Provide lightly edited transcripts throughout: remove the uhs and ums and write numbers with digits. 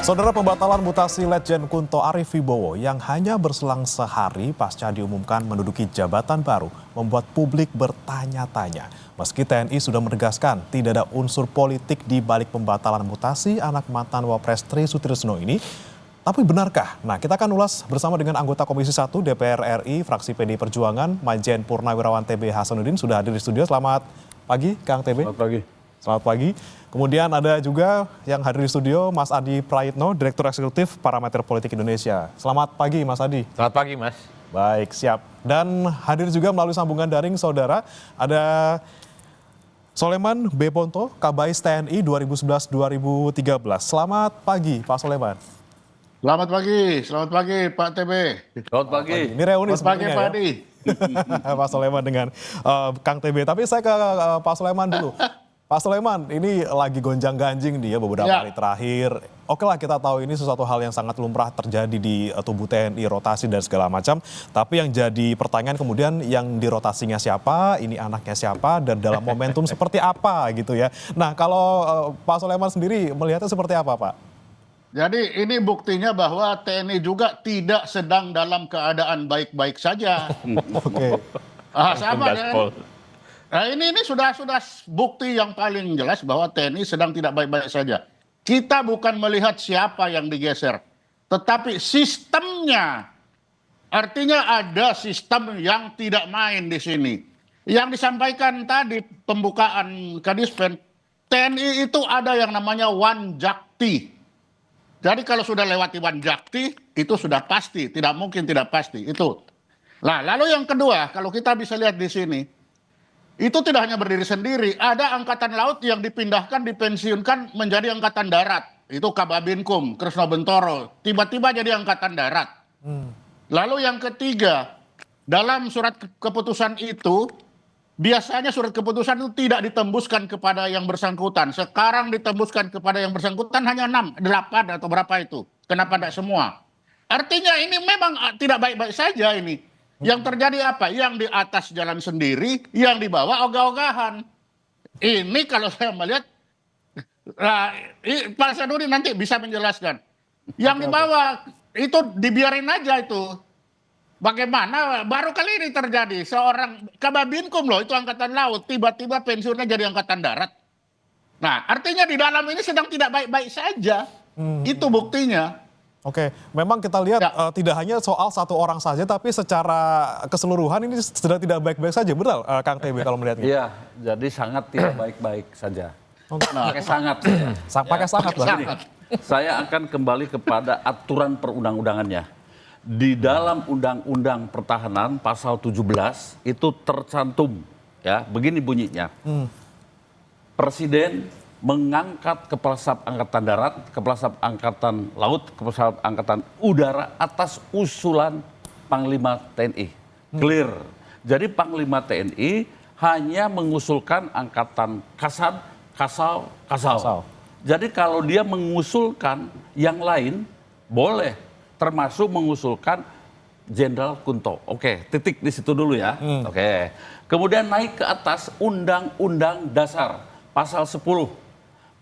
Saudara, pembatalan mutasi Letjen Kunto Arief Wibowo yang hanya berselang sehari pasca diumumkan menduduki jabatan baru membuat publik bertanya-tanya. Meski TNI sudah menegaskan tidak ada unsur politik di balik pembatalan mutasi anak mantan Wapres Tri Sutrisno ini, tapi benarkah? Nah, kita akan ulas bersama dengan anggota Komisi 1 DPR RI, fraksi PD Perjuangan, Majen Purnawirawan TB Hasanuddin sudah hadir di studio. Selamat pagi, Kang TB. Selamat pagi. Selamat pagi. Kemudian ada juga yang hadir di studio, Mas Adi Praitno, Direktur Eksekutif Parameter Politik Indonesia. Selamat pagi, Mas Adi. Selamat pagi, Mas. Baik, siap. Dan hadir juga melalui sambungan daring, saudara, ada Soleman B. Ponto, Kabais TNI 2011-2013. Selamat pagi, Pak Soleman. Selamat pagi Pak TB. Selamat pagi. Ini reuni Selamat pagi Pak Adi. Pak Soleman dengan Kang TB. Tapi saya ke Pak Soleman dulu. Pak Soleman, ini lagi gonjang-ganjing dia beberapa hari terakhir. Oke lah, kita tahu ini sesuatu hal yang sangat lumrah terjadi di tubuh TNI, rotasi dan segala macam. Tapi yang jadi pertanyaan kemudian yang dirotasinya siapa, ini anaknya siapa, dan dalam momentum seperti apa gitu ya. Nah, kalau Pak Soleman sendiri melihatnya seperti apa, Pak? Jadi ini buktinya bahwa TNI juga tidak sedang dalam keadaan baik-baik saja. Oke. Sama kan? Nah, ini sudah bukti yang paling jelas bahwa TNI sedang tidak baik-baik saja. Kita bukan melihat siapa yang digeser, tetapi sistemnya. Artinya ada sistem yang tidak main di sini. Yang disampaikan tadi pembukaan Kadispen, TNI itu ada yang namanya Wanjakti. Jadi kalau sudah lewati Wanjakti, itu sudah pasti, tidak mungkin tidak pasti itu. Nah, lalu yang kedua, kalau kita bisa lihat di sini, itu tidak hanya berdiri sendiri, ada angkatan laut yang dipindahkan, dipensiunkan menjadi angkatan darat. Itu Kababinkum, Kresno Bentoro, tiba-tiba jadi angkatan darat. Lalu yang ketiga, dalam surat keputusan itu, biasanya surat keputusan itu tidak ditembuskan kepada yang bersangkutan. Sekarang ditembuskan kepada yang bersangkutan hanya 6, 8 atau berapa itu. Kenapa tidak semua? Artinya ini memang tidak baik-baik saja ini. Yang terjadi apa? Yang di atas jalan sendiri, yang di bawah ogah-ogahan. Ini kalau saya melihat, Pak Hasanuddin nanti bisa menjelaskan. Yang di bawah itu dibiarin aja itu. Bagaimana baru kali ini terjadi seorang Kababinkum loh, itu angkatan laut, tiba-tiba pensiunnya jadi angkatan darat. Nah, artinya di dalam ini sedang tidak baik-baik saja. Itu buktinya. Oke, memang kita lihat tidak hanya soal satu orang saja, tapi secara keseluruhan ini sedang tidak baik-baik saja, benar Kang TB kalau melihatnya? Iya, jadi sangat tidak baik-baik saja. Pakai sangat. Pakai sangat, Bang. Saya akan kembali kepada aturan perundang-undangannya. Di dalam Undang-Undang Pertahanan pasal 17 itu tercantum, ya, begini bunyinya. Presiden mengangkat Kepala Staf Angkatan Darat, Kepala Staf Angkatan Laut, Kepala Staf Angkatan Udara atas usulan Panglima TNI. Clear. Jadi Panglima TNI hanya mengusulkan Angkatan Kasat, Kasal. Jadi kalau dia mengusulkan yang lain, boleh. Termasuk mengusulkan Jenderal Kunto. Oke, titik di situ dulu ya. Oke. Kemudian naik ke atas Undang-Undang Dasar pasal 10.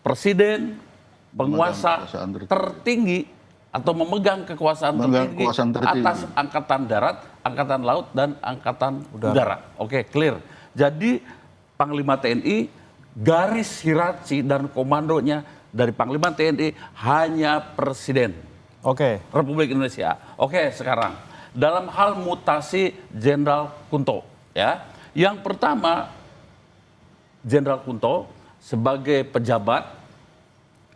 Presiden, penguasa tertinggi atau memegang kekuasaan tertinggi atas Angkatan Darat, Angkatan Laut, dan Angkatan Udara. Oke, clear. Jadi Panglima TNI, garis hierarki dan komandonya dari Panglima TNI hanya Presiden. Oke. Republik Indonesia. Oke, sekarang dalam hal mutasi Jenderal Kunto, ya. Yang pertama, Jenderal Kunto sebagai pejabat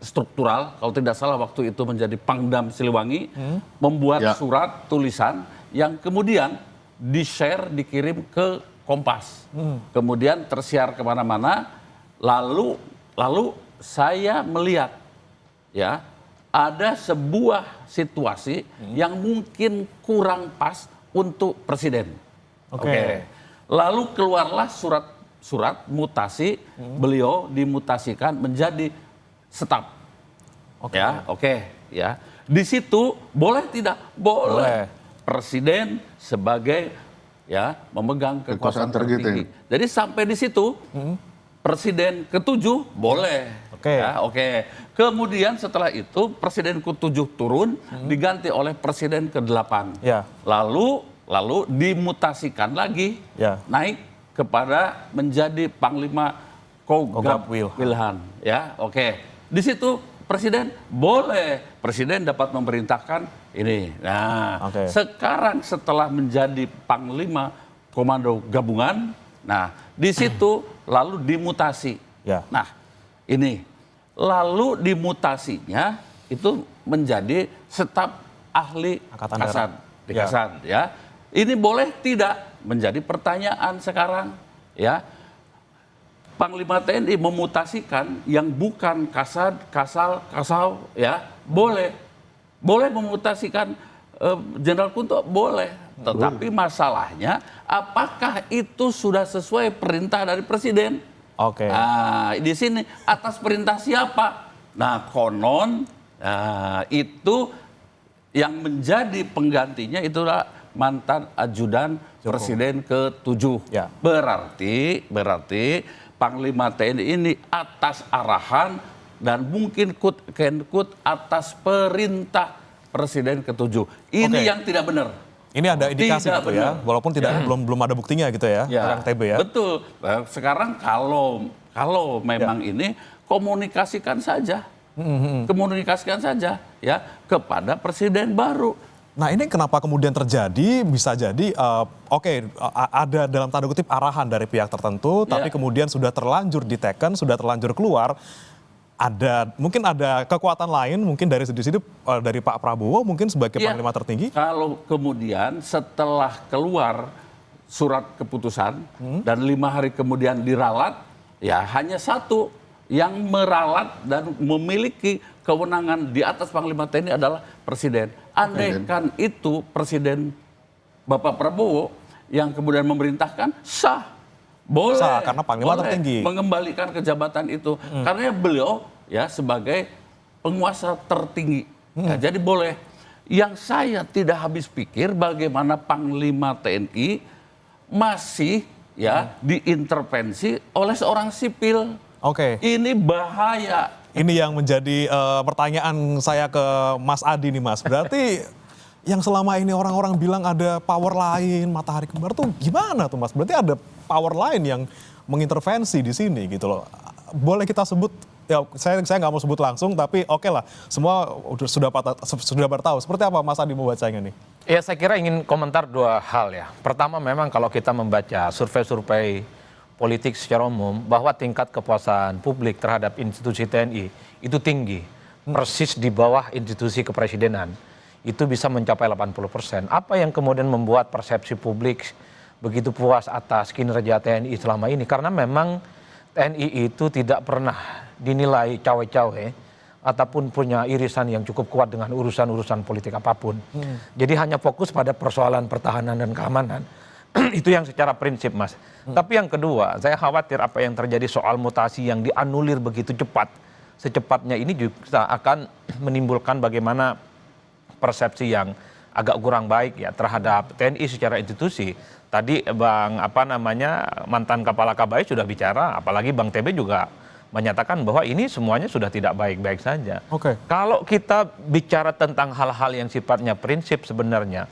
struktural, kalau tidak salah waktu itu menjadi Pangdam Siliwangi, membuat surat tulisan yang kemudian di-share, dikirim ke Kompas. Kemudian tersiar kemana-mana, lalu saya melihat, ya, ada sebuah situasi yang mungkin kurang pas untuk Presiden. Oke. Lalu keluarlah surat mutasi, beliau dimutasikan menjadi staf. Ya. Di situ boleh tidak? Boleh. Presiden sebagai memegang kekuasaan tertinggi. Jadi sampai di situ Presiden ke-7 boleh. Oke. Ya, oke. Kemudian setelah itu Presiden ke-7 turun diganti oleh Presiden ke-8. Ya. Lalu dimutasikan lagi Ya. naik kepada menjadi Panglima Kogab Wilhan. Ya, oke. Di situ Presiden dapat memerintahkan ini. Nah, Oke. sekarang setelah menjadi Panglima Komando Gabungan, nah di situ lalu dimutasi. Ya. Nah, ini lalu dimutasinya itu menjadi staf ahli Angkatan Kasat, Darat. di Ya. Kasat, ya. Ini boleh tidak menjadi pertanyaan sekarang, ya. Panglima TNI memutasikan yang bukan kasal, ya, boleh memutasikan Jenderal Kunto, boleh. Tetapi masalahnya, apakah itu sudah sesuai perintah dari Presiden? Oke. Nah, di sini atas perintah siapa? Nah, konon itu yang menjadi penggantinya itulah mantan ajudan Presiden ke-7. Ya. Berarti Panglima TNI ini atas arahan dan mungkin kenkut atas perintah Presiden ke-7. Ini Oke. yang tidak benar. Ini ada indikasi Tidak gitu ya, benar. walaupun belum ada buktinya gitu ya, Kang TB ya. Betul. Nah, sekarang kalau memang ini komunikasikan saja. Komunikasikan saja ya kepada presiden baru. Nah ini kenapa kemudian terjadi, bisa jadi ada dalam tanda kutip arahan dari pihak tertentu, tapi kemudian sudah terlanjur diteken, sudah terlanjur keluar, mungkin ada kekuatan lain, mungkin dari sini dari Pak Prabowo mungkin sebagai Panglima tertinggi. Kalau kemudian setelah keluar surat keputusan dan 5 hari kemudian diralat, ya hanya satu yang meralat dan memiliki kewenangan di atas Panglima TNI adalah Presiden. Andaikan itu Presiden Bapak Prabowo yang kemudian memerintahkan, sah. Boleh. Sah, karena Panglima tertinggi. Mengembalikan ke jabatan itu. Karena beliau ya sebagai penguasa tertinggi. Ya, jadi boleh. Yang saya tidak habis pikir bagaimana Panglima TNI masih ya diintervensi oleh seorang sipil. Oke. Ini bahaya. Ini yang menjadi pertanyaan saya ke Mas Adi nih Mas. Berarti yang selama ini orang-orang bilang ada power lain, matahari kembar tuh gimana tuh Mas? Berarti ada power lain yang mengintervensi di sini gitu loh. Boleh kita sebut, ya saya nggak mau sebut langsung, tapi oke lah. Semua sudah bertahu. Seperti apa Mas Adi membacanya nih? Ya saya kira ingin komentar dua hal ya. Pertama memang kalau kita membaca survei-survei politik secara umum bahwa tingkat kepuasan publik terhadap institusi TNI itu tinggi, persis di bawah institusi kepresidenan. Itu bisa mencapai 80%. Apa yang kemudian membuat persepsi publik begitu puas atas kinerja TNI selama ini? Karena memang TNI itu tidak pernah dinilai cawe-cawe ataupun punya irisan yang cukup kuat dengan urusan-urusan politik apapun. Jadi hanya fokus pada persoalan pertahanan dan keamanan. Itu yang secara prinsip Mas. Tapi yang kedua, saya khawatir apa yang terjadi soal mutasi yang dianulir begitu cepat. Secepatnya ini juga akan menimbulkan bagaimana persepsi yang agak kurang baik ya terhadap TNI secara institusi. Tadi mantan Kepala Kabais sudah bicara, apalagi Bang TB juga menyatakan bahwa ini semuanya sudah tidak baik-baik saja. Oke. Kalau kita bicara tentang hal-hal yang sifatnya prinsip sebenarnya,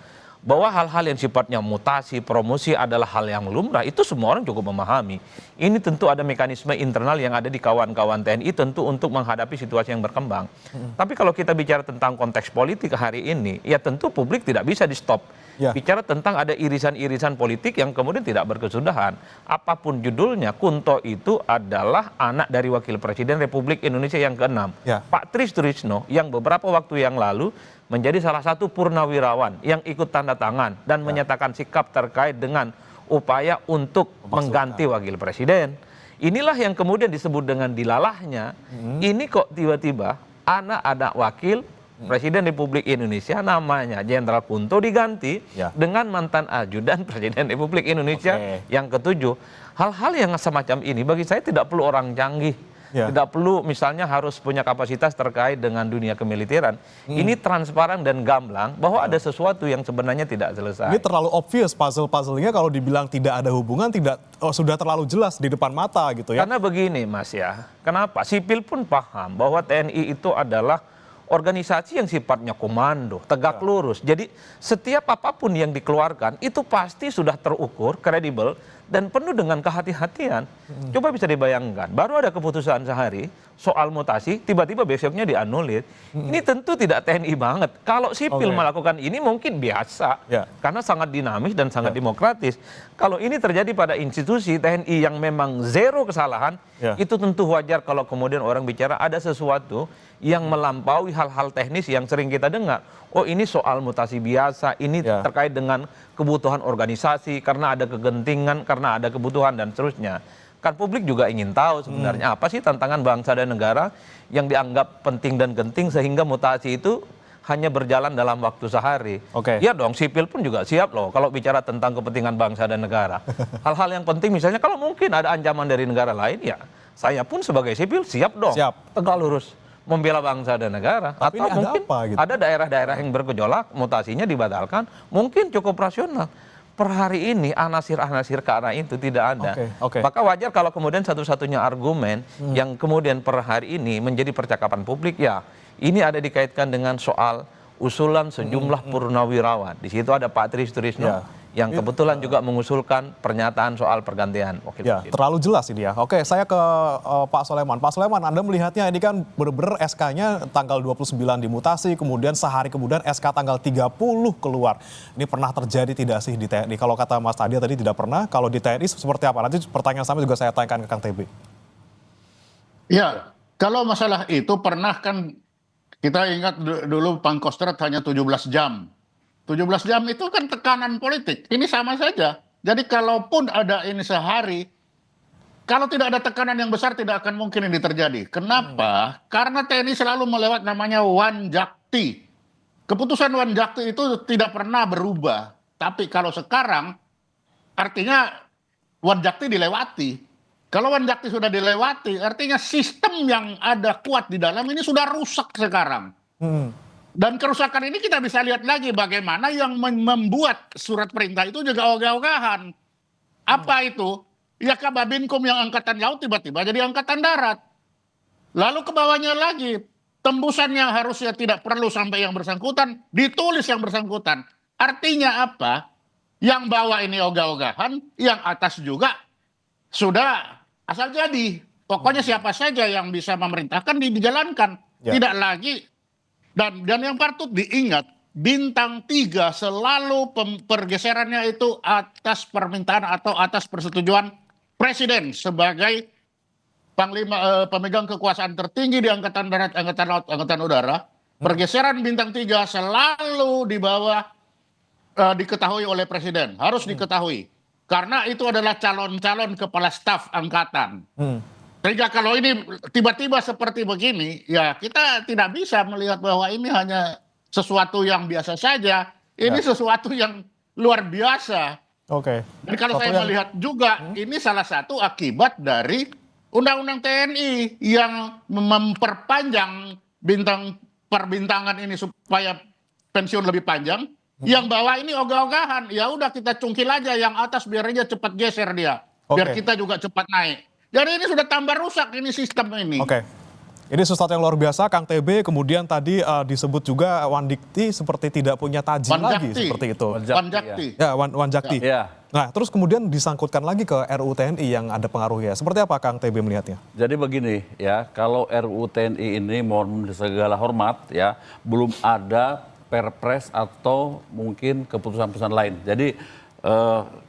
bahwa hal-hal yang sifatnya mutasi, promosi adalah hal yang lumrah, itu semua orang cukup memahami. Ini tentu ada mekanisme internal yang ada di kawan-kawan TNI tentu untuk menghadapi situasi yang berkembang. Tapi kalau kita bicara tentang konteks politik hari ini, ya tentu publik tidak bisa di-stop. Ya. Bicara tentang ada irisan-irisan politik yang kemudian tidak berkesudahan. Apapun judulnya, Kunto itu adalah anak dari Wakil Presiden Republik Indonesia yang ke-6. Ya. Pak Tris Trisno yang beberapa waktu yang lalu menjadi salah satu purnawirawan yang ikut tanda tangan dan menyatakan sikap terkait dengan upaya untuk mengganti Wakil Presiden. Inilah yang kemudian disebut dengan dilalahnya. Ini kok tiba-tiba anak wakil Presiden Republik Indonesia namanya Jenderal Kunto diganti dengan mantan ajudan Presiden Republik Indonesia yang ke-7. Hal-hal yang semacam ini bagi saya tidak perlu orang canggih. Ya. Tidak perlu misalnya harus punya kapasitas terkait dengan dunia kemiliteran. Ini transparan dan gamblang bahwa ada sesuatu yang sebenarnya tidak selesai. Ini terlalu obvious puzzle-puzzlenya kalau dibilang tidak ada hubungan, sudah terlalu jelas di depan mata gitu ya. Karena begini Mas ya, kenapa? Sipil pun paham bahwa TNI itu adalah organisasi yang sifatnya komando, tegak lurus. Jadi setiap apapun yang dikeluarkan itu pasti sudah terukur, kredibel, dan penuh dengan kehati-hatian. Coba bisa dibayangkan, baru ada keputusan sehari soal mutasi, tiba-tiba besoknya dianulir. Ini tentu tidak TNI banget. Kalau sipil melakukan ini mungkin biasa, karena sangat dinamis dan sangat demokratis. Kalau ini terjadi pada institusi TNI yang memang zero kesalahan, itu tentu wajar kalau kemudian orang bicara ada sesuatu yang melampaui hal-hal teknis yang sering kita dengar. Oh ini soal mutasi biasa, ini terkait dengan kebutuhan organisasi, karena ada kegentingan, karena ada kebutuhan dan seterusnya. Kan publik juga ingin tahu sebenarnya apa sih tantangan bangsa dan negara yang dianggap penting dan genting sehingga mutasi itu hanya berjalan dalam waktu sehari. Iya dong, sipil pun juga siap loh kalau bicara tentang kepentingan bangsa dan negara. Hal-hal yang penting misalnya kalau mungkin ada ancaman dari negara lain, ya saya pun sebagai sipil siap dong, tegak lurus membela bangsa dan negara. Tapi atau mungkin gitu? ada daerah-daerah yang bergejolak, mutasinya dibatalkan, mungkin cukup rasional. Per hari ini anasir-anasir ke arah itu tidak ada. Maka wajar kalau kemudian satu-satunya argumen yang kemudian per hari ini menjadi percakapan publik, ya ini ada dikaitkan dengan soal usulan sejumlah purnawirawan. Di situ ada Pak Tri Sutrisno yang kebetulan juga mengusulkan pernyataan soal pergantian wakil presiden. Terlalu jelas ini ya. Oke, saya ke Pak Soleman. Pak Soleman, Anda melihatnya ini kan benar-benar SK-nya tanggal 29 dimutasi, kemudian sehari kemudian SK tanggal 30 keluar. Ini pernah terjadi tidak sih di TNI? Kalau kata Mas Tadia tadi tidak pernah, kalau di TNI seperti apa? Nanti pertanyaan sama juga saya tanyakan ke Kang TB. Ya, kalau masalah itu pernah kan kita ingat dulu Pangkostrat hanya 17 jam. 17 jam itu kan tekanan politik. Ini sama saja. Jadi kalaupun ada ini sehari, kalau tidak ada tekanan yang besar tidak akan mungkin ini terjadi. Kenapa? Karena TNI selalu melewat namanya Wanjakti. Keputusan Wanjakti itu tidak pernah berubah. Tapi kalau sekarang artinya Wanjakti dilewati. Kalau Wanjakti sudah dilewati, artinya sistem yang ada kuat di dalam ini sudah rusak sekarang. Dan kerusakan ini kita bisa lihat lagi bagaimana yang membuat surat perintah itu juga ogah-ogahan. Apa itu? Ya Kababinkum yang angkatan laut tiba-tiba jadi angkatan darat. Lalu ke bawahnya lagi, tembusan yang harusnya tidak perlu sampai yang bersangkutan, ditulis yang bersangkutan. Artinya apa? Yang bawah ini ogah-ogahan, yang atas juga sudah asal jadi. Pokoknya siapa saja yang bisa memerintahkan dijalankan. Tidak lagi. Dan yang patut diingat, bintang 3 selalu pergeserannya itu atas permintaan atau atas persetujuan presiden sebagai panglima pemegang kekuasaan tertinggi di angkatan darat, angkatan laut, angkatan udara. Pergeseran bintang 3 selalu di bawah diketahui oleh presiden, harus diketahui. Karena itu adalah calon-calon kepala staf angkatan. Sehingga kalau ini tiba-tiba seperti begini, ya kita tidak bisa melihat bahwa ini hanya sesuatu yang biasa saja. Ini sesuatu yang luar biasa. Dan kalau saya melihat juga, ini salah satu akibat dari Undang-Undang TNI yang memperpanjang perbintangan ini supaya pensiun lebih panjang. Yang bawah ini ogah-ogahan. Ya udah kita cungkil aja, yang atas biar aja cepat geser dia. Biar kita juga cepat naik. Jadi ini sudah tambah rusak ini sistem ini. Ini sesuatu yang luar biasa, Kang TB. Kemudian tadi disebut juga Wandikti seperti tidak punya taji lagi seperti itu. Wanjakti. Ya, Wanjakti. Nah, terus kemudian disangkutkan lagi ke RUU TNI yang ada pengaruhnya. Seperti apa Kang TB melihatnya? Jadi begini ya, kalau RUU TNI ini mohon segala hormat ya, belum ada perpres atau mungkin keputusan-keputusan lain. Jadi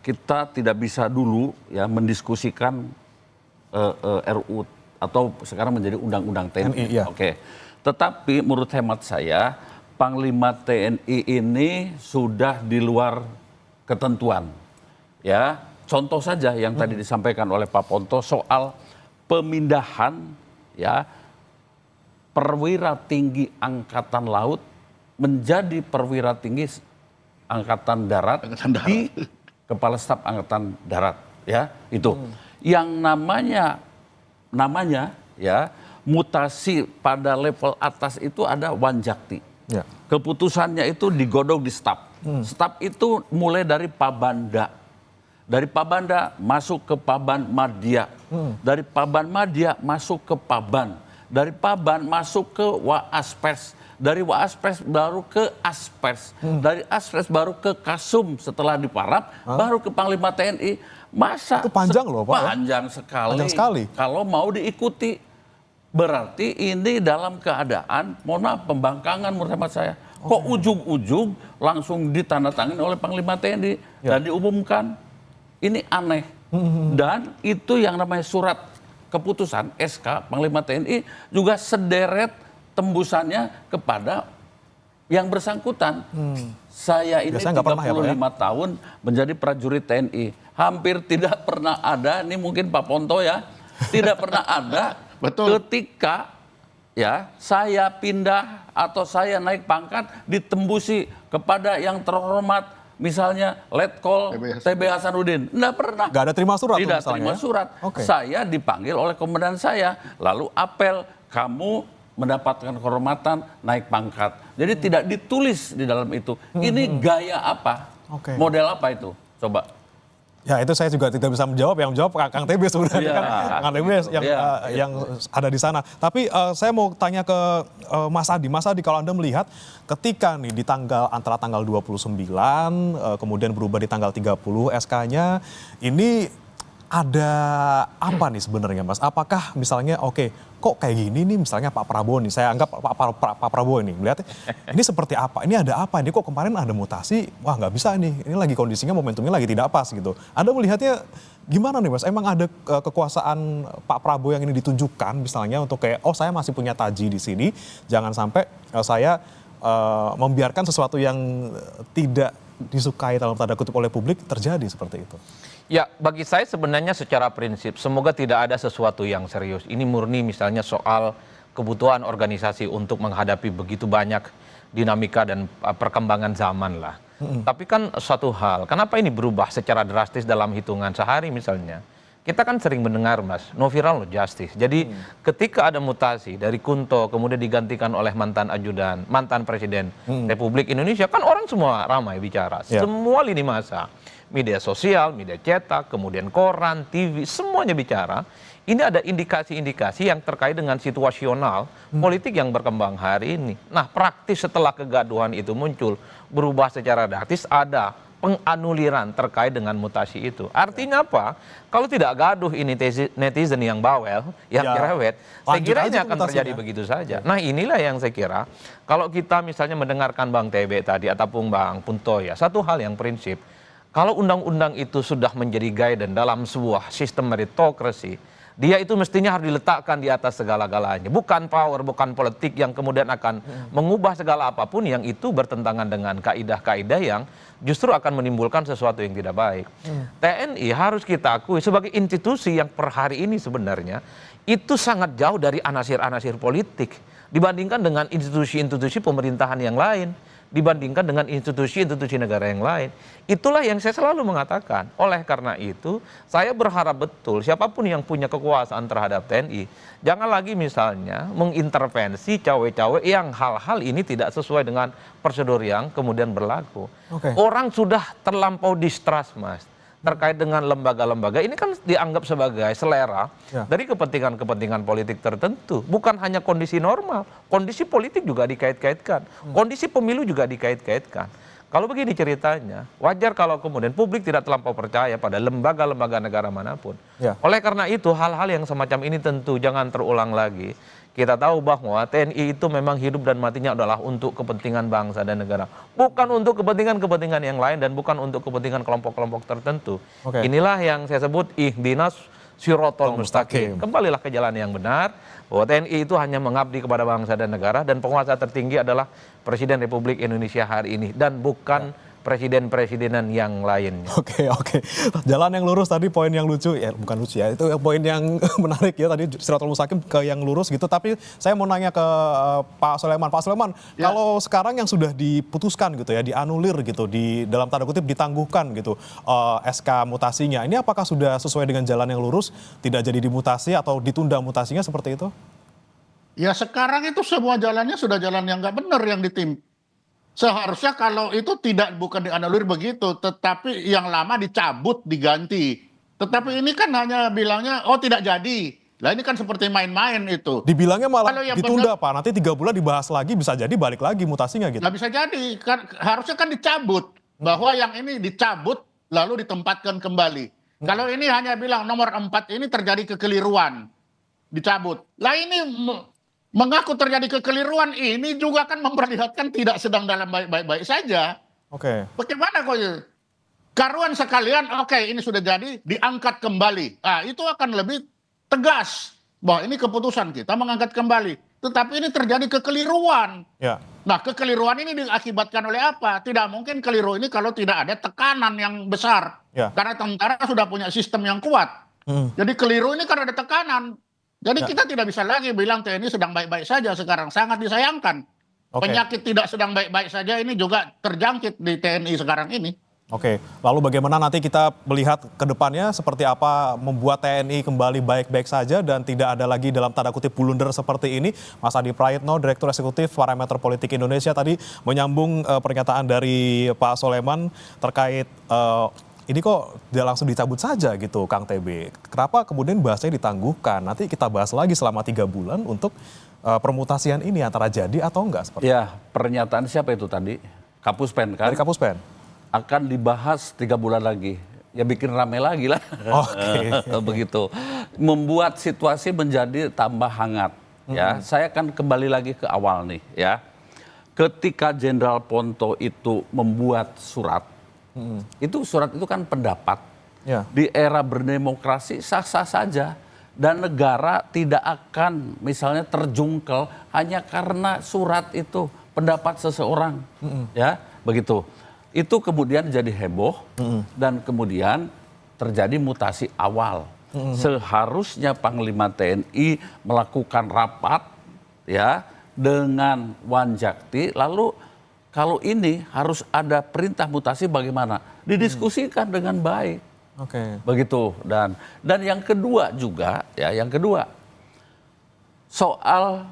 kita tidak bisa dulu ya mendiskusikan RUU atau sekarang menjadi Undang-Undang TNI. Tetapi menurut hemat saya, Panglima TNI ini sudah di luar ketentuan. Ya, contoh saja yang tadi disampaikan oleh Pak Ponto soal pemindahan ya perwira tinggi Angkatan Laut menjadi perwira tinggi Angkatan Darat di Kepala Staf Angkatan Darat. Ya, itu. Yang namanya ya, mutasi pada level atas itu ada Wanjakti. Ya. Keputusannya itu digodok di staf. Staf itu mulai dari Pabanda. Dari Pabanda masuk ke Paban Madya. Dari Paban Madya masuk ke Paban. Dari Paban masuk ke Waaspers. Dari Waaspers baru ke Aspers. Dari Aspers baru ke Kasum setelah diparap, baru ke Panglima TNI. Masa Itu panjang loh, Pak, ya? Panjang sekali. Panjang sekali. Kalau mau diikuti. Berarti ini dalam keadaan, mohon maaf, pembangkangan menurut hemat saya. Kok ujung-ujung langsung ditandatangani oleh Panglima TNI dan diumumkan. Ini aneh. Dan itu yang namanya surat keputusan SK Panglima TNI juga sederet tembusannya kepada yang bersangkutan. Saya ini Biasanya nggak pernah ya, Pak, ya? 35 tahun menjadi prajurit TNI. Hampir tidak pernah ada, ini mungkin Pak Ponto ya, tidak pernah ada Betul. ketika ya saya pindah atau saya naik pangkat ditembusi kepada yang terhormat, misalnya Letkol TB Hasanuddin. Nggak pernah. Nggak ada terima surat tuh Tidak misalnya, terima ya? surat. Oke. Saya dipanggil oleh komandan saya, lalu apel, kamu mendapatkan kehormatan naik pangkat. Jadi tidak ditulis di dalam itu. Ini gaya apa? Oke. Model apa itu? Coba. Ya itu saya juga tidak bisa menjawab, yang menjawab Kang TB sebenarnya Iya. kan, Kang TB yang ada di sana. Tapi saya mau tanya ke Mas Adi. Mas Adi, kalau Anda melihat ketika nih di antara tanggal 29 kemudian berubah di tanggal 30 SK-nya, ini ada apa nih sebenarnya, Mas? Apakah misalnya kok kayak gini nih, misalnya Pak Prabowo nih, saya anggap Pak Prabowo ini melihat ini seperti apa? Ini ada apa? Ini kok kemarin ada mutasi? Wah, nggak bisa nih. Ini lagi kondisinya, momentumnya lagi tidak pas gitu. Anda melihatnya gimana nih, Mas? Emang ada kekuasaan Pak Prabowo yang ini ditunjukkan misalnya untuk kayak saya masih punya taji di sini, jangan sampai saya membiarkan sesuatu yang tidak disukai dalam tanda kutip oleh publik terjadi seperti itu. Ya, bagi saya sebenarnya secara prinsip, semoga tidak ada sesuatu yang serius. Ini murni misalnya soal kebutuhan organisasi untuk menghadapi begitu banyak dinamika dan perkembangan zaman lah. Tapi kan suatu hal, kenapa ini berubah secara drastis dalam hitungan sehari misalnya? Kita kan sering mendengar, Mas, no viral no justice. Jadi ketika ada mutasi dari Kunto kemudian digantikan oleh mantan ajudan, mantan presiden Republik Indonesia, kan orang semua ramai bicara. Ya. Semua lini masa. Media sosial, media cetak, kemudian koran, TV, semuanya bicara. Ini ada indikasi-indikasi yang terkait dengan situasional politik yang berkembang hari ini. Nah, praktis setelah kegaduhan itu muncul, berubah secara drastis, ada penganuliran terkait dengan mutasi itu. Artinya apa? Kalau tidak gaduh ini netizen yang bawel, yang cerewet, saya kira ini akan terjadi begitu saja. Nah, inilah yang saya kira, kalau kita misalnya mendengarkan Bang TB tadi ataupun Bang Punto ya, satu hal yang prinsip, kalau undang-undang itu sudah menjadi guidance dalam sebuah sistem meritokrasi, dia itu mestinya harus diletakkan di atas segala-galanya. Bukan power, bukan politik yang kemudian akan mengubah segala apapun yang itu bertentangan dengan kaidah-kaidah yang justru akan menimbulkan sesuatu yang tidak baik. TNI harus kita akui sebagai institusi yang per hari ini sebenarnya itu sangat jauh dari anasir-anasir politik dibandingkan dengan institusi-institusi pemerintahan yang lain, dibandingkan dengan institusi-institusi negara yang lain. Itulah yang saya selalu mengatakan. Oleh karena itu, saya berharap betul siapapun yang punya kekuasaan terhadap TNI, jangan lagi misalnya mengintervensi cawe-cawe yang hal-hal ini tidak sesuai dengan prosedur yang kemudian berlaku. Orang sudah terlampau distrust, Mas, terkait dengan lembaga-lembaga. Ini kan dianggap sebagai selera dari kepentingan-kepentingan politik tertentu. Bukan hanya kondisi normal, kondisi politik juga dikait-kaitkan. Kondisi pemilu juga dikait-kaitkan. Kalau begini ceritanya, wajar kalau kemudian publik tidak terlampau percaya pada lembaga-lembaga negara manapun. Oleh karena itu, hal-hal yang semacam ini tentu jangan terulang lagi. Kita tahu bahwa TNI itu memang hidup dan matinya adalah untuk kepentingan bangsa dan negara. Bukan untuk kepentingan-kepentingan yang lain dan bukan untuk kepentingan kelompok-kelompok tertentu. Inilah yang saya sebut ihdinas sirotol mustaqim. Kembalilah ke jalan yang benar, bahwa TNI itu hanya mengabdi kepada bangsa dan negara dan penguasa tertinggi adalah Presiden Republik Indonesia hari ini dan bukan presiden-presidenan yang lainnya. Oke. Jalan yang lurus tadi poin yang lucu, ya bukan lucu ya, itu poin yang menarik ya tadi Siratul Mustaqim ke yang lurus gitu. Tapi saya mau nanya ke Pak Soleman. Pak Soleman, Ya. kalau sekarang yang sudah diputuskan gitu ya, dianulir gitu, di dalam tanda kutip ditangguhkan gitu SK mutasinya, ini apakah sudah sesuai dengan jalan yang lurus, tidak jadi dimutasi atau ditunda mutasinya seperti itu? Ya sekarang itu semua jalannya sudah jalan yang nggak benar yang seharusnya kalau itu bukan dianulir begitu, tetapi yang lama dicabut, diganti. Tetapi ini kan hanya bilangnya, oh tidak jadi. Lah ini kan seperti main-main itu. Dibilangnya malah Kalau yang ditunda Pak, nanti 3 bulan dibahas lagi, bisa jadi balik lagi mutasinya gitu. Nggak bisa jadi, kan harusnya kan dicabut. Bahwa yang ini dicabut, lalu ditempatkan kembali. Kalau ini hanya bilang nomor 4 ini terjadi kekeliruan, dicabut. Lah ini mengaku terjadi kekeliruan ini juga kan memperlihatkan tidak sedang dalam baik-baik saja. Oke. Bagaimana kok ya? Karuan sekalian, oke ini sudah jadi, diangkat kembali. Nah itu akan lebih tegas bahwa ini keputusan kita mengangkat kembali. Tetapi ini terjadi kekeliruan. Ya. Nah kekeliruan ini diakibatkan oleh apa? Tidak mungkin keliru ini kalau tidak ada tekanan yang besar. Ya. Karena tentara sudah punya sistem yang kuat. Jadi keliru ini karena ada tekanan. Jadi kita tidak bisa lagi bilang TNI sedang baik-baik saja sekarang. Sangat disayangkan. Oke. Penyakit tidak sedang baik-baik saja ini juga terjangkit di TNI sekarang ini. Oke, lalu bagaimana nanti kita melihat ke depannya seperti apa membuat TNI kembali baik-baik saja dan tidak ada lagi dalam tanda kutip blunder seperti ini. Mas Adi Praitno, Direktur Eksekutif Parameter Politik Indonesia tadi menyambung pernyataan dari Pak Soleman terkait ini kok tidak langsung dicabut saja gitu Kang TB. Kenapa kemudian bahasanya ditangguhkan? Nanti kita bahas lagi selama 3 bulan untuk permutasian ini antara jadi atau enggak seperti Ya, pernyataan siapa itu tadi? Kapuspen kan? dari Kapuspen. Akan dibahas 3 bulan lagi. Ya bikin rame lagi lah. Oke. Begitu. Membuat situasi menjadi tambah hangat. Ya, saya akan kembali lagi ke awal nih ya. Ketika Jenderal Ponto itu membuat surat, itu surat itu kan pendapat. Ya. Di era berdemokrasi sah-sah saja. Dan negara tidak akan misalnya terjungkel hanya karena surat itu pendapat seseorang. Ya, begitu. Itu kemudian jadi heboh dan kemudian terjadi mutasi awal. Seharusnya Panglima TNI melakukan rapat ya dengan Wanjakti, lalu kalau ini harus ada perintah mutasi bagaimana? Didiskusikan dengan baik. Oke. Begitu. Dan yang kedua juga ya, yang kedua soal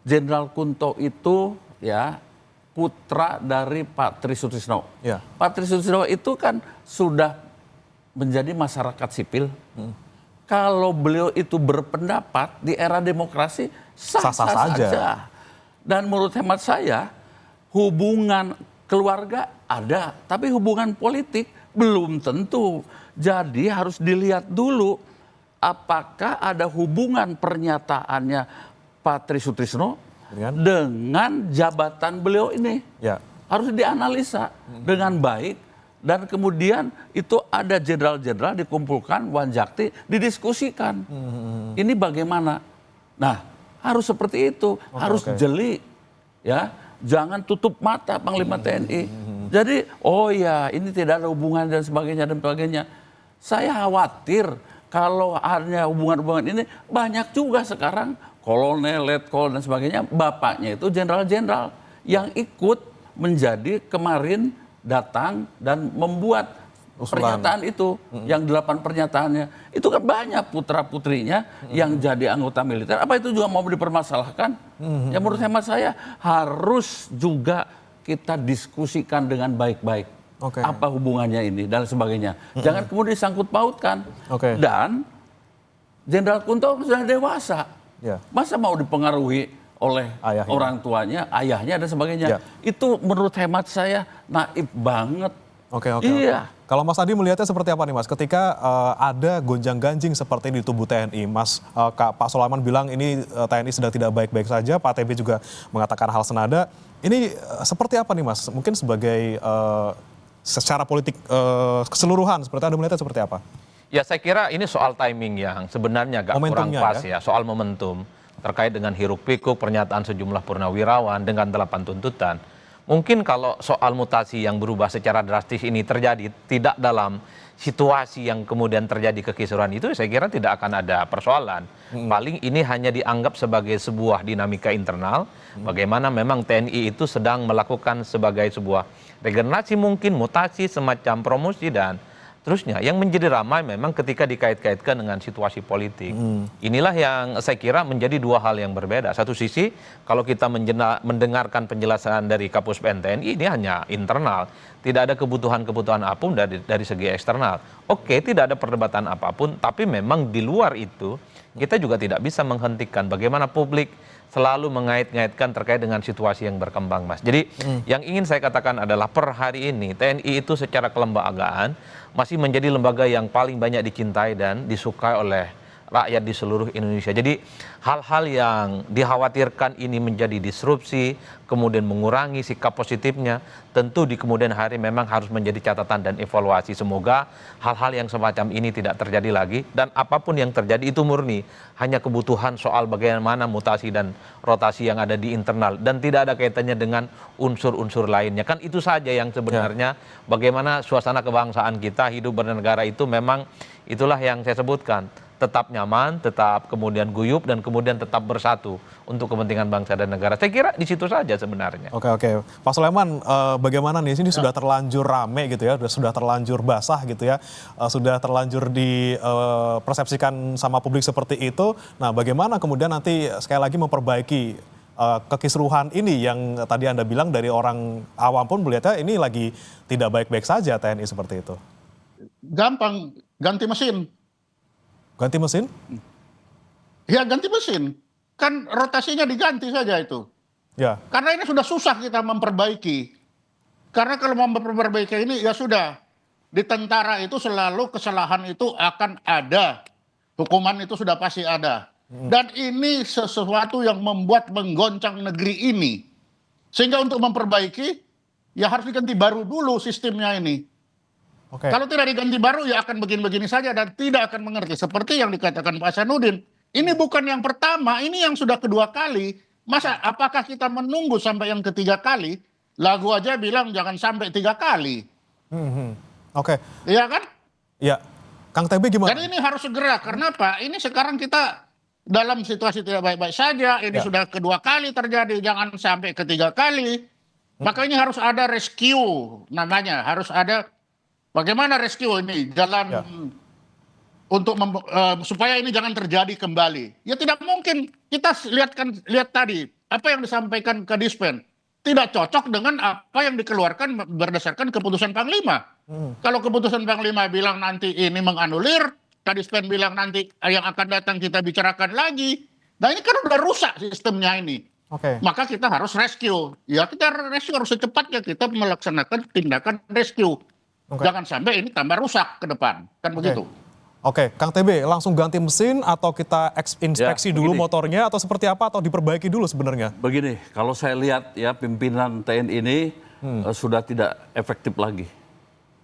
Jenderal Kunto itu ya putra dari Pak Tri Sutrisno. Ya. Pak Tri Sutrisno itu kan sudah menjadi masyarakat sipil. Kalau beliau itu berpendapat di era demokrasi sah-sah saja. Dan menurut hemat saya hubungan keluarga ada, tapi hubungan politik belum tentu. Jadi harus dilihat dulu apakah ada hubungan pernyataannya Pak Tri Sutrisno dengan jabatan beliau ini. Ya. Harus dianalisa dengan baik. Dan kemudian itu ada jenderal-jenderal dikumpulkan, Wanjakti, didiskusikan. Ini bagaimana? Nah, harus seperti itu. Harus jeli. Ya, jangan tutup mata Panglima TNI. Jadi, oh ya ini tidak ada hubungan dan sebagainya. Saya khawatir kalau ada hubungan-hubungan ini, banyak juga sekarang kolonel, letkol dan sebagainya, bapaknya itu jenderal-jenderal yang ikut menjadi kemarin datang dan membuat pernyataan itu, yang 8 pernyataannya. Itu kan banyak putra-putrinya yang jadi anggota militer. Apa itu juga mau dipermasalahkan? Ya menurut hemat saya harus juga kita diskusikan dengan baik-baik. Apa hubungannya ini dan sebagainya. Jangan kemudian disangkut pautkan. Dan Jenderal Kunto sudah dewasa. Masa mau dipengaruhi oleh orang tuanya, ayahnya dan sebagainya. Itu menurut hemat saya naif banget. Iya. Kalau Mas Adi melihatnya seperti apa nih Mas? Ketika ada gonjang-ganjing seperti di tubuh TNI, Pak Soleman bilang ini TNI sedang tidak baik-baik saja, Pak TB juga mengatakan hal senada. Ini seperti apa nih Mas? Mungkin sebagai secara politik keseluruhan, seperti Anda melihatnya seperti apa? Ya saya kira ini soal timing yang sebenarnya agak kurang pas ya, soal momentum terkait dengan hiruk pikuk pernyataan sejumlah purnawirawan dengan 8 tuntutan. Mungkin kalau soal mutasi yang berubah secara drastis ini terjadi tidak dalam situasi yang kemudian terjadi kekisruhan itu, saya kira tidak akan ada persoalan. Paling ini hanya dianggap sebagai sebuah dinamika internal, bagaimana memang TNI itu sedang melakukan sebagai sebuah regenerasi, mungkin mutasi semacam promosi dan terusnya. Yang menjadi ramai memang ketika dikait-kaitkan dengan situasi politik. Inilah yang saya kira menjadi dua hal yang berbeda. Satu sisi, kalau kita mendengarkan penjelasan dari Kapus Pen TNI, ini hanya internal. Tidak ada kebutuhan-kebutuhan apapun dari segi eksternal. Oke, tidak ada perdebatan apapun, tapi memang di luar itu, kita juga tidak bisa menghentikan bagaimana publik selalu mengait-ngaitkan terkait dengan situasi yang berkembang, Mas. Jadi yang ingin saya katakan adalah per hari ini TNI itu secara kelembagaan masih menjadi lembaga yang paling banyak dicintai dan disukai oleh rakyat di seluruh Indonesia. Jadi hal-hal yang dikhawatirkan ini menjadi disrupsi, kemudian mengurangi sikap positifnya, tentu di kemudian hari memang harus menjadi catatan dan evaluasi. Semoga hal-hal yang semacam ini tidak terjadi lagi, dan apapun yang terjadi itu murni hanya kebutuhan soal bagaimana mutasi dan rotasi yang ada di internal, dan tidak ada kaitannya dengan unsur-unsur lainnya. Kan itu saja yang sebenarnya bagaimana suasana kebangsaan kita hidup bernegara itu memang itulah yang saya sebutkan. Tetap nyaman, tetap kemudian guyup, dan kemudian tetap bersatu untuk kepentingan bangsa dan negara. Saya kira di situ saja sebenarnya. Oke. Pak Soleman, bagaimana nih, ini sudah terlanjur rame gitu ya, sudah terlanjur basah gitu ya, sudah terlanjur dipersepsikan sama publik seperti itu. Nah, bagaimana kemudian nanti sekali lagi memperbaiki kekisruhan ini yang tadi Anda bilang dari orang awam pun melihatnya ini lagi tidak baik-baik saja TNI seperti itu. Gampang, ganti mesin. Ganti mesin? Ya ganti mesin. Kan rotasinya diganti saja itu. Ya. Karena ini sudah susah kita memperbaiki. Karena kalau mau memperbaiki ini ya sudah. Di tentara itu selalu kesalahan itu akan ada. Hukuman itu sudah pasti ada. Dan ini sesuatu yang membuat menggoncang negeri ini. Sehingga untuk memperbaiki ya harus diganti baru dulu sistemnya ini. Oke. Kalau tidak diganti baru ya akan begini-begini saja dan tidak akan mengerti. Seperti yang dikatakan Pak Hasanuddin. Ini bukan yang pertama, ini yang sudah kedua kali. Masa apakah kita menunggu sampai yang ketiga kali? Lagu aja bilang jangan sampai 3 kali. Oke. Iya kan? Ya. Kang TB gimana? Jadi ini harus segera. Karena Pak, ini sekarang kita dalam situasi tidak baik-baik saja. Ini sudah kedua kali terjadi. Jangan sampai ketiga kali. Maka ini harus ada rescue namanya. Harus ada bagaimana rescue ini jalan untuk supaya ini jangan terjadi kembali. Ya tidak mungkin. Kita lihat tadi apa yang disampaikan ke Dispen tidak cocok dengan apa yang dikeluarkan berdasarkan keputusan Panglima. Kalau keputusan Panglima bilang nanti ini menganulir, Kadispen bilang nanti yang akan datang kita bicarakan lagi. Nah ini kan udah rusak sistemnya ini. Oke. Maka kita harus rescue. Ya kita rescue harus secepatnya kita melaksanakan tindakan rescue. Jangan sampai ini tambah rusak ke depan. Kan begitu. Oke, Kang TB langsung ganti mesin atau kita inspeksi dulu begini. motornya atau seperti apa atau diperbaiki dulu sebenarnya? Begini, kalau saya lihat ya pimpinan TNI ini sudah tidak efektif lagi.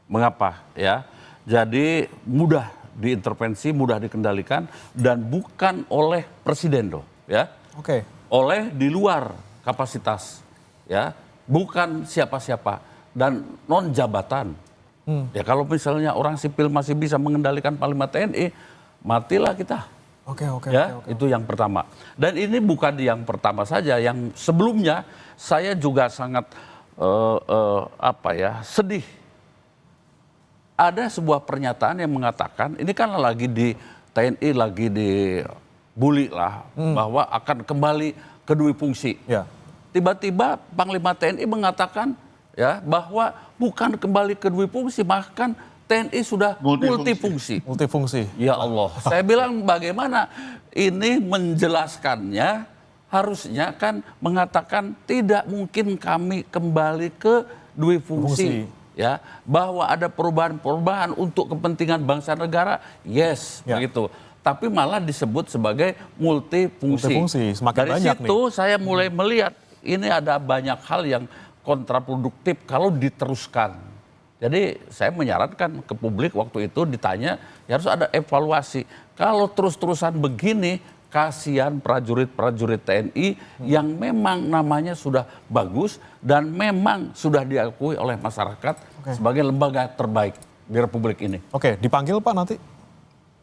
Mengapa? Ya, jadi mudah diintervensi, mudah dikendalikan dan bukan oleh presiden loh, ya. Oke. Oleh di luar kapasitas, ya, bukan siapa-siapa dan non jabatan. Ya kalau misalnya orang sipil masih bisa mengendalikan Panglima TNI, matilah kita. Oke. Itu yang pertama. Dan ini bukan yang pertama saja, yang sebelumnya saya juga sangat sedih. Ada sebuah pernyataan yang mengatakan, ini kan lagi di TNI lagi dibully lah, bahwa akan kembali ke dui fungsi. Ya. Tiba-tiba Panglima TNI mengatakan ya bahwa bukan kembali ke dui fungsi, bahkan TNI sudah multifungsi. Multifungsi. Ya Allah, saya bilang bagaimana ini menjelaskannya, harusnya kan mengatakan tidak mungkin kami kembali ke dui fungsi. Ya, bahwa ada perubahan-perubahan untuk kepentingan bangsa negara, yes, begitu. Tapi malah disebut sebagai multifungsi. Multifungsi, semakin dari banyak situ nih. saya mulai melihat ini ada banyak hal yang kontraproduktif kalau diteruskan. Jadi saya menyarankan ke publik waktu itu ditanya, ya harus ada evaluasi. Kalau terus-terusan begini, kasihan prajurit-prajurit TNI yang memang namanya sudah bagus dan memang sudah diakui oleh masyarakat sebagai lembaga terbaik di Republik ini. Oke, dipanggil Pak nanti?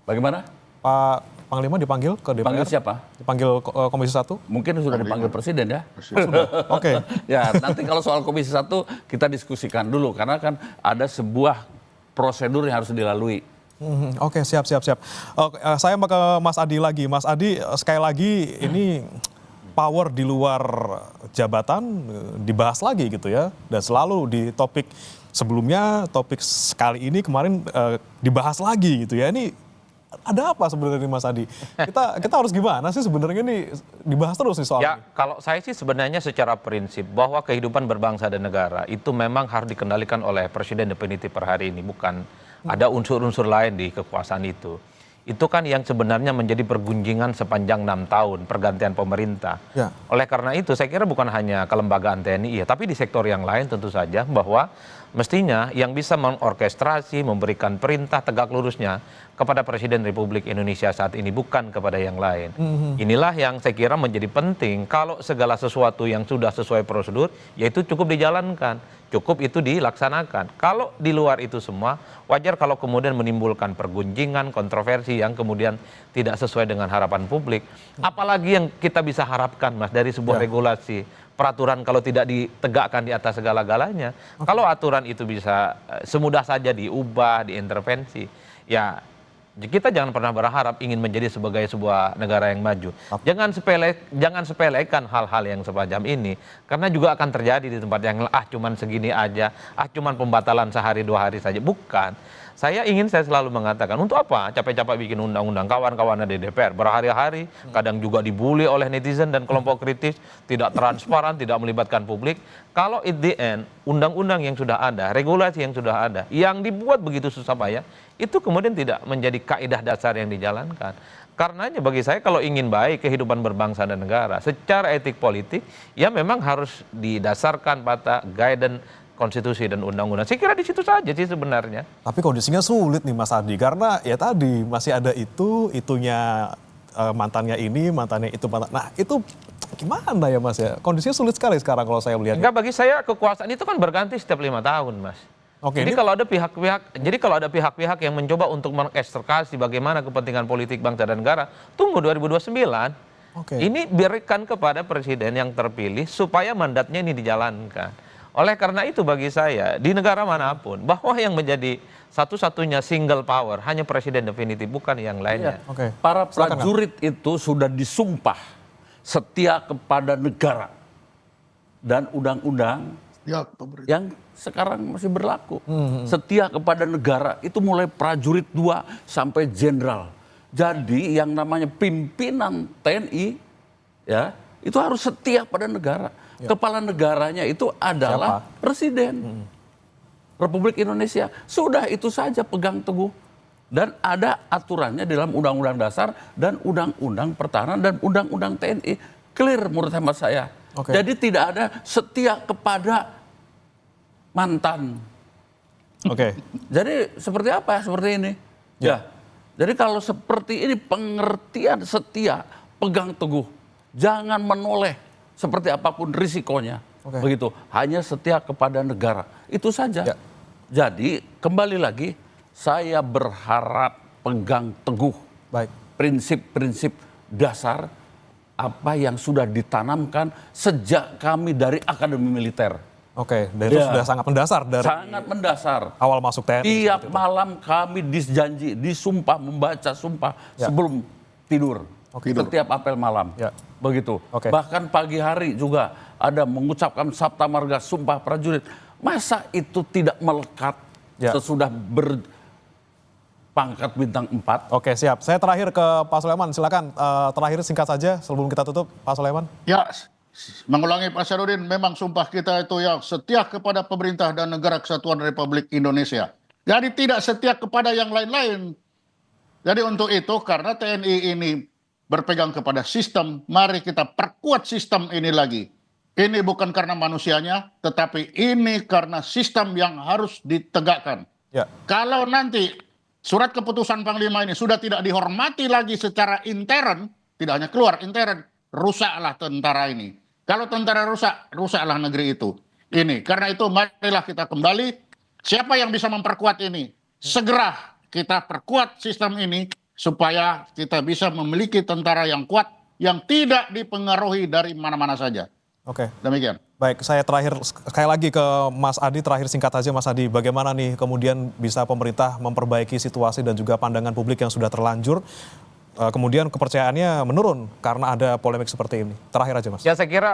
Bagaimana? Pak Panglima dipanggil ke DPR? Panggil siapa? Dipanggil Komisi 1? Mungkin sudah dipanggil Presiden ya. Oke. Ya, nanti kalau soal Komisi 1 kita diskusikan dulu karena kan ada sebuah prosedur yang harus dilalui. Oke, siap. Oke, saya mau ke Mas Adi lagi. Mas Adi, sekali lagi ini power di luar jabatan dibahas lagi gitu ya. Dan selalu di topik sebelumnya, topik sekali ini kemarin dibahas lagi gitu ya. Ini ada apa sebenarnya nih Mas Adi? Kita harus gimana sih sebenarnya ini dibahas terus nih soal Ya, ini? kalau saya sih sebenarnya secara prinsip bahwa kehidupan berbangsa dan negara itu memang harus dikendalikan oleh presiden definitif per hari ini, bukan ada unsur-unsur lain di kekuasaan itu. Itu kan yang sebenarnya menjadi pergunjingan sepanjang 6 tahun pergantian pemerintah. Ya. Oleh karena itu saya kira bukan hanya kelembagaan TNI ya, tapi di sektor yang lain tentu saja bahwa mestinya yang bisa mengorkestrasi, memberikan perintah tegak lurusnya kepada Presiden Republik Indonesia saat ini, bukan kepada yang lain. Inilah yang saya kira menjadi penting kalau segala sesuatu yang sudah sesuai prosedur, yaitu cukup dijalankan, cukup itu dilaksanakan. Kalau di luar itu semua, wajar kalau kemudian menimbulkan pergunjingan, kontroversi yang kemudian tidak sesuai dengan harapan publik. Apalagi yang kita bisa harapkan, Mas, dari sebuah regulasi, peraturan kalau tidak ditegakkan di atas segala-galanya. Kalau aturan itu bisa semudah saja diubah, diintervensi, ya kita jangan pernah berharap ingin menjadi sebagai sebuah negara yang maju. Jangan sepelekan hal-hal yang semacam ini, karena juga akan terjadi di tempat yang cuman segini aja, cuman pembatalan sehari 2 hari saja. Bukan. Saya selalu mengatakan, untuk apa capek-capek bikin undang-undang, kawan-kawan di DPR berhari-hari, kadang juga dibully oleh netizen dan kelompok kritis, tidak transparan, tidak melibatkan publik. Kalau at the end, undang-undang yang sudah ada, regulasi yang sudah ada, yang dibuat begitu susah payah, itu kemudian tidak menjadi kaidah dasar yang dijalankan. Karenanya bagi saya kalau ingin baik kehidupan berbangsa dan negara, secara etik politik, ya memang harus didasarkan pada guidance konstitusi dan undang-undang. Saya kira di situ saja sih sebenarnya. Tapi kondisinya sulit nih Mas Adi, karena ya tadi masih ada itunya mantannya ini, mantannya itu, nah itu gimana ya Mas ya? Kondisinya sulit sekali sekarang kalau saya melihat. Enggak, bagi saya kekuasaan itu kan berganti setiap 5 tahun, Mas. Oke, Jadi kalau ada pihak-pihak yang mencoba untuk mengeksterkasi bagaimana kepentingan politik bangsa dan negara, tunggu 2029. Oke. Ini berikan kepada presiden yang terpilih supaya mandatnya ini dijalankan. Oleh karena itu bagi saya di negara manapun bahwa yang menjadi satu-satunya single power hanya presiden definitif, bukan yang lainnya. Oke. Para Silakan, prajurit itu sudah disumpah setia kepada negara dan undang-undang Ya, pemerintah. yang sekarang masih berlaku. Setia kepada negara itu mulai prajurit 2 sampai jenderal. Jadi yang namanya pimpinan TNI ya itu harus setia pada negara. Kepala negaranya itu adalah presiden Republik Indonesia. Sudah itu saja pegang teguh. Dan ada aturannya dalam Undang-Undang Dasar dan Undang-Undang Pertahanan dan Undang-Undang TNI. Clear menurut hemat saya. Oke. Jadi tidak ada setia kepada mantan. Oke. Jadi seperti apa? Seperti ini. Ya. Jadi kalau seperti ini pengertian setia, pegang teguh. Jangan menoleh seperti apapun risikonya. Oke. Begitu. Hanya setia kepada negara. Itu saja. Ya. Jadi kembali lagi saya berharap pegang teguh Baik. prinsip-prinsip dasar apa yang sudah ditanamkan sejak kami dari Akademi Militer. Oke, dan itu sudah sangat mendasar dari Sangat mendasar. awal masuk TNI. Tiap malam kami dijanji, disumpah, membaca sumpah sebelum tidur. Setiap apel malam. Ya. Begitu. Oke. Bahkan pagi hari juga ada mengucapkan Sabta Marga, sumpah prajurit. Masa itu tidak melekat sesudah berpangkat bintang 4? Oke, siap. Saya terakhir ke Pak Sulaiman, silakan terakhir singkat saja sebelum kita tutup, Pak Sulaiman. Ya, mengulangi Pak Syarudin, memang sumpah kita itu ya setia kepada pemerintah dan negara kesatuan Republik Indonesia. Jadi tidak setia kepada yang lain-lain. Jadi untuk itu karena TNI ini berpegang kepada sistem, mari kita perkuat sistem ini lagi. Ini bukan karena manusianya, tetapi ini karena sistem yang harus ditegakkan. Ya. Kalau nanti surat keputusan Panglima ini sudah tidak dihormati lagi secara intern, tidak hanya keluar, intern, rusaklah tentara ini. Kalau tentara rusak, rusaklah negeri itu. Ini, karena itu marilah kita kembali, siapa yang bisa memperkuat ini? Segera kita perkuat sistem ini, supaya kita bisa memiliki tentara yang kuat, yang tidak dipengaruhi dari mana-mana saja. Oke. Demikian. Baik, saya terakhir sekali lagi ke Mas Adi, terakhir singkat aja Mas Adi, bagaimana nih kemudian bisa pemerintah memperbaiki situasi dan juga pandangan publik yang sudah terlanjur, kemudian kepercayaannya menurun karena ada polemik seperti ini. Terakhir aja Mas. Ya saya kira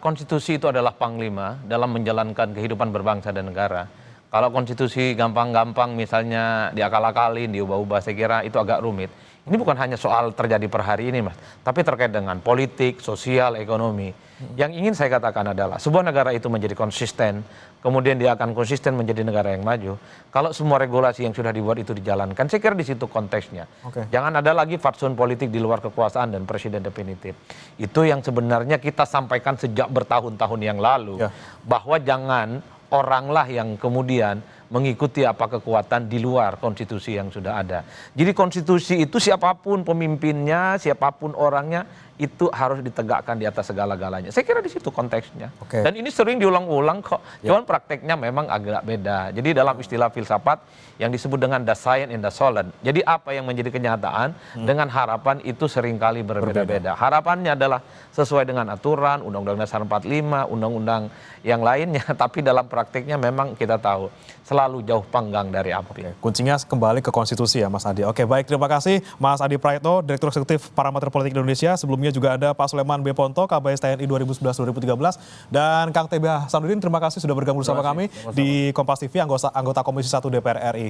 konstitusi itu adalah panglima dalam menjalankan kehidupan berbangsa dan negara. Kalau konstitusi gampang-gampang misalnya diakal-akalin, diubah-ubah, saya kira itu agak rumit. Ini bukan hanya soal terjadi per hari ini Mas, tapi terkait dengan politik, sosial, ekonomi. Yang ingin saya katakan adalah sebuah negara itu menjadi konsisten, kemudian dia akan konsisten menjadi negara yang maju. Kalau semua regulasi yang sudah dibuat itu dijalankan, saya kira di situ konteksnya. Oke. Jangan ada lagi fatsun politik di luar kekuasaan dan presiden definitif. Itu yang sebenarnya kita sampaikan sejak bertahun-tahun yang lalu. Ya. Bahwa jangan oranglah yang kemudian mengikuti apa kekuatan di luar konstitusi yang sudah ada. Jadi konstitusi itu siapapun pemimpinnya, siapapun orangnya, itu harus ditegakkan di atas segala-galanya. Saya kira di situ konteksnya. Oke. Dan ini sering diulang-ulang kok. Cuman prakteknya memang agak beda. Jadi dalam istilah filsafat yang disebut dengan the science and the solent. Jadi apa yang menjadi kenyataan dengan harapan itu seringkali berbeda-beda. Harapannya adalah sesuai dengan aturan, Undang-Undang Dasar 45, undang-undang yang lainnya. Tapi dalam prakteknya memang kita tahu selalu jauh panggang dari api. Kuncinya kembali ke konstitusi ya Mas Adi. Oke, baik, terima kasih Mas Adi Praetno, Direktur Eksekutif Parameter Politik Indonesia. Sebelumnya juga ada Pak Suleman B. Ponto, Kabais TNI 2011-2013. Dan Kang TB Hasanuddin, terima kasih sudah bergabung bersama kami di Kompas TV, anggota Komisi 1 DPR RI.